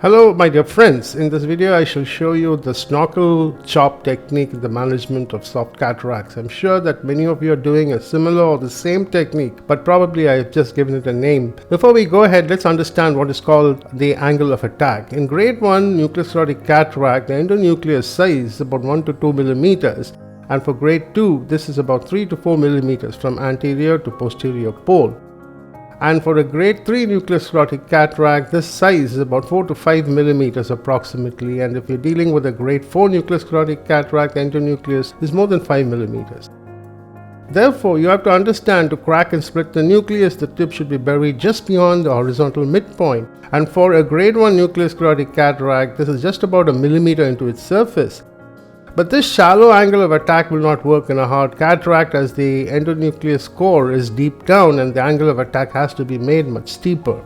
Hello my dear friends, in this video I shall show you the snorkel chop technique in the management of soft cataracts. I'm sure that many of you are doing a similar or the same technique, but probably I have just given it a name. Before we go ahead, let's understand what is called the angle of attack. In grade 1 nuclear sclerotic cataract, the endonucleus size is about 1 to 2 millimeters, and for grade 2 this is about 3 to 4 millimeters from anterior to posterior pole. And for a grade 3 nuclear sclerotic cataract, this size is about 4 to 5 millimeters approximately, and if you're dealing with a grade 4 nuclear sclerotic cataract, the endonucleus is more than 5 millimeters. Therefore, you have to understand, to crack and split the nucleus, the tip should be buried just beyond the horizontal midpoint. And for a grade 1 nuclear sclerotic cataract, this is just about a millimeter into its surface. But this shallow angle of attack will not work in a hard cataract, as the endonucleus core is deep down and the angle of attack has to be made much steeper.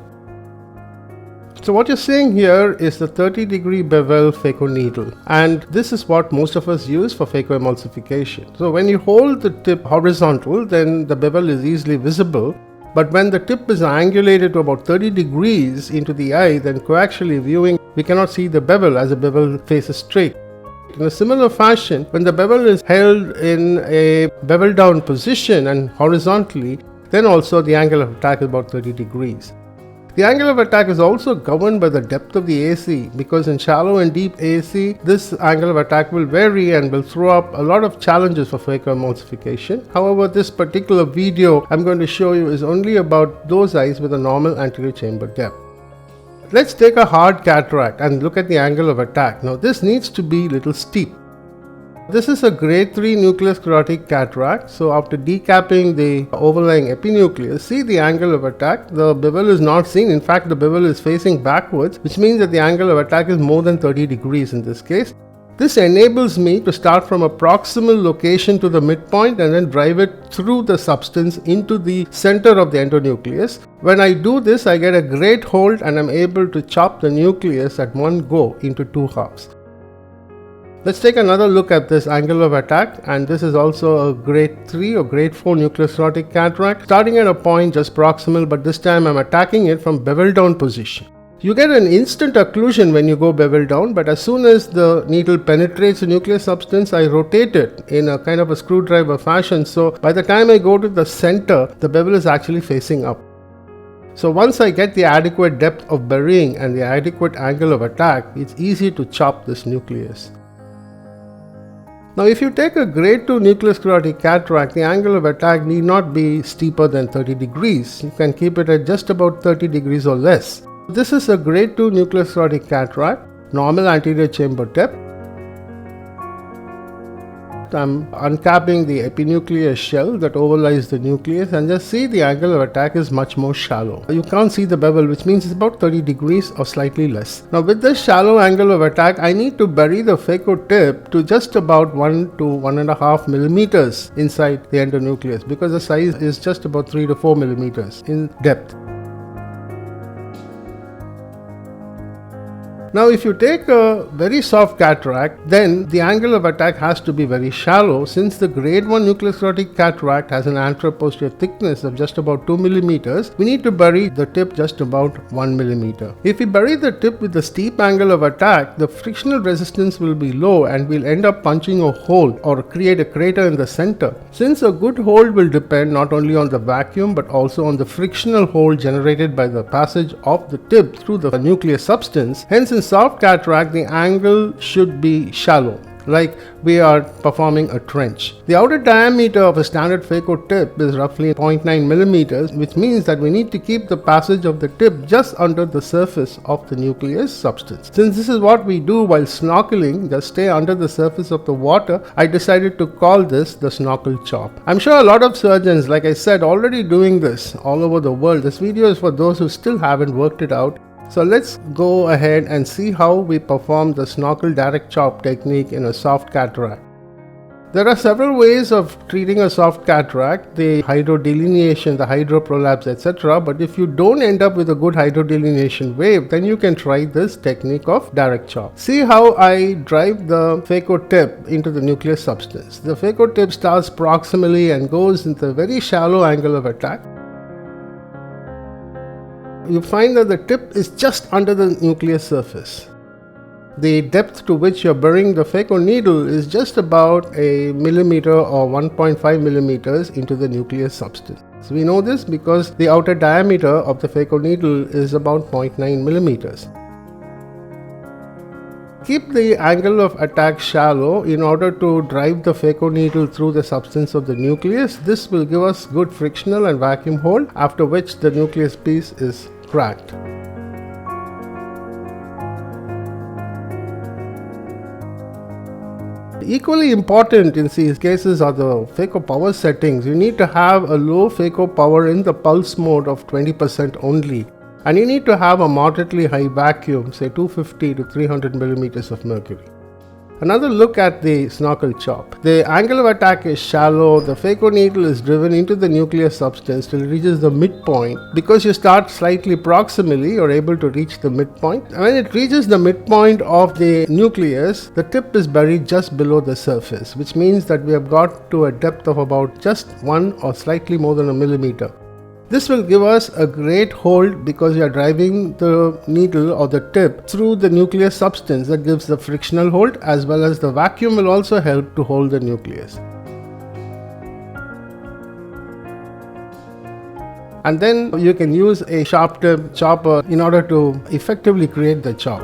So what you're seeing here is the 30-degree bevel phaco needle, and this is what most of us use for phaco emulsification. So when you hold the tip horizontal, then the bevel is easily visible, but when the tip is angulated to about 30 degrees into the eye, then coaxially viewing, we cannot see the bevel as the bevel faces straight. In a similar fashion, when the bevel is held in a bevel down position and horizontally, then also the angle of attack is about 30 degrees. The angle of attack is also governed by the depth of the AC, because in shallow and deep AC, this angle of attack will vary and will throw up a lot of challenges for phaco emulsification. However, this particular video I'm going to show you is only about those eyes with a normal anterior chamber depth. Let's take a hard cataract and look at the angle of attack. Now this needs to be a little steep. This is a grade 3 nuclear sclerotic cataract. So after decapping the overlying epinucleus, see the angle of attack. The bevel is not seen. In fact, the bevel is facing backwards, which means that the angle of attack is more than 30 degrees in this case. This enables me to start from a proximal location to the midpoint and then drive it through the substance into the center of the endonucleus. When I do this, I get a great hold and I'm able to chop the nucleus at one go into two halves. Let's take another look at this angle of attack, and this is also a grade 3 or grade 4 nuclear sclerotic cataract, starting at a point just proximal, but this time I'm attacking it from bevel down position. You get an instant occlusion when you go bevel down, but as soon as the needle penetrates the nuclear substance, I rotate it in a kind of a screwdriver fashion. So by the time I go to the center, the bevel is actually facing up. So once I get the adequate depth of burying and the adequate angle of attack, it's easy to chop this nucleus. Now if you take a grade 2 nuclear sclerotic cataract, the angle of attack need not be steeper than 30 degrees. You can keep it at just about 30 degrees or less. This is a grade 2 nuclear sclerotic cataract, normal anterior chamber depth. I'm uncapping the epinuclear shell that overlies the nucleus, and just see the angle of attack is much more shallow. You can't see the bevel, which means it's about 30 degrees or slightly less. Now with this shallow angle of attack, I need to bury the phaco tip to just about 1 to 1.5 millimeters inside the endonucleus, because the size is just about 3 to 4 millimeters in depth. Now if you take a very soft cataract, then the angle of attack has to be very shallow, since the grade 1 nuclear sclerotic cataract has an anteroposterior thickness of just about 2 millimeters. We need to bury the tip just about 1 millimeter. If we bury the tip with a steep angle of attack, the frictional resistance will be low and we'll end up punching a hole or create a crater in the center. Since a good hold will depend not only on the vacuum but also on the frictional hold generated by the passage of the tip through the nuclear substance, hence in soft cataract, the angle should be shallow, like we are performing a trench. The outer diameter of a standard phaco tip is roughly 0.9 millimeters, which means that we need to keep the passage of the tip just under the surface of the nucleus substance. Since this is what we do while snorkeling, just stay under the surface of the water, I decided to call this the snorkel chop. I'm sure a lot of surgeons, like I said, already doing this all over the world. This video is for those who still haven't worked it out. So let's go ahead and see how we perform the snorkel direct chop technique in a soft cataract. There are several ways of treating a soft cataract, the hydrodelineation, the hydroprolapse, etc. But if you don't end up with a good hydrodelineation wave, then you can try this technique of direct chop. See how I drive the phaco tip into the nuclear substance. The phaco tip starts proximally and goes into a very shallow angle of attack. you find that the tip is just under the nucleus surface. The depth to which you're burying the phaco needle is just about a millimeter or 1.5 millimeters into the nucleus substance. So we know this because the outer diameter of the phaco needle is about 0.9 millimeters. Keep the angle of attack shallow in order to drive the phaco needle through the substance of the nucleus. This will give us good frictional and vacuum hold, after which the nucleus piece is cracked. Equally important in these cases are the phaco power settings. You need to have a low phaco power in the pulse mode of 20% only. And you need to have a moderately high vacuum, say 250 to 300 millimeters of mercury. Another look at the snorkel chop. The angle of attack is shallow. The phaco needle is driven into the nucleus substance till it reaches the midpoint. Because you start slightly proximally, you're able to reach the midpoint. And when it reaches the midpoint of the nucleus, the tip is buried just below the surface, which means that we have got to a depth of about just 1 or slightly more than a millimeter. This will give us a great hold because you are driving the needle or the tip through the nucleus substance. That gives the frictional hold, as well as the vacuum will also help to hold the nucleus. And then you can use a sharp tip chopper in order to effectively create the chop.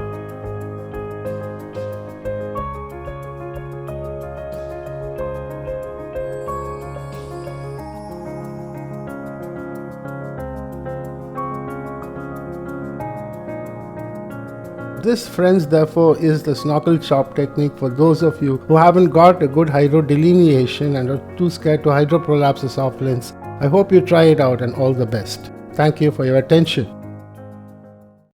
This, friends, therefore is the snorkel chop technique for those of you who haven't got a good hydrodelineation and are too scared to hydroprolapse a soft lens. I hope you try it out, and all the best. Thank you for your attention.